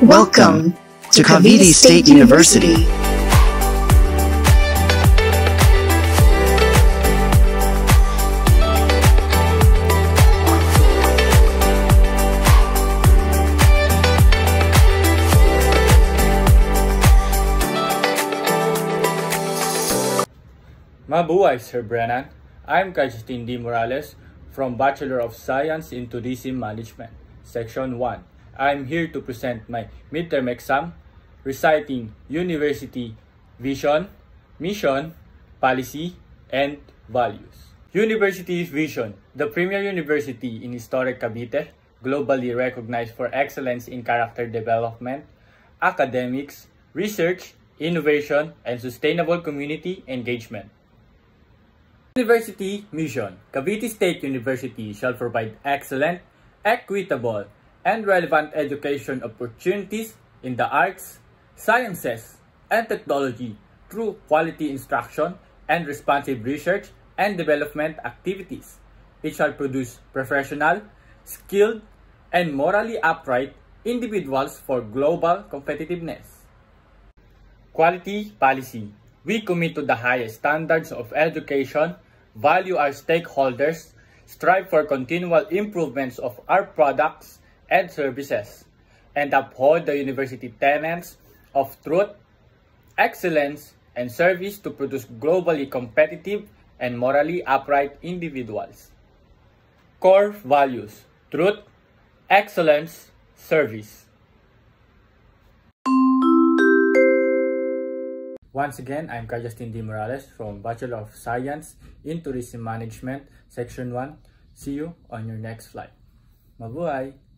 Welcome to Cavite State University. Mabuhay, Sir Brennan. I'm Justin D. Morales from Bachelor of Science in Tourism Management, Section 1. I'm here to present my midterm exam, reciting university vision, mission, policy, and values. University vision, the premier university in historic Cavite, globally recognized for excellence in character development, academics, research, innovation, and sustainable community engagement. University mission. Cavite State University shall provide excellent, equitable, and relevant education opportunities in the arts, sciences, and technology through quality instruction and responsive research and development activities. It shall produce professional, skilled, and morally upright individuals for global competitiveness. Quality policy. We commit to the highest standards of education, value our stakeholders, strive for continual improvements of our products and services, and uphold the university tenets of truth, excellence, and service to produce globally competitive and morally upright individuals. Core values: truth, excellence, service. Once again, I'm Justin D. Morales from Bachelor of Science in Tourism Management, Section 1. See you on your next flight. Mabuhay!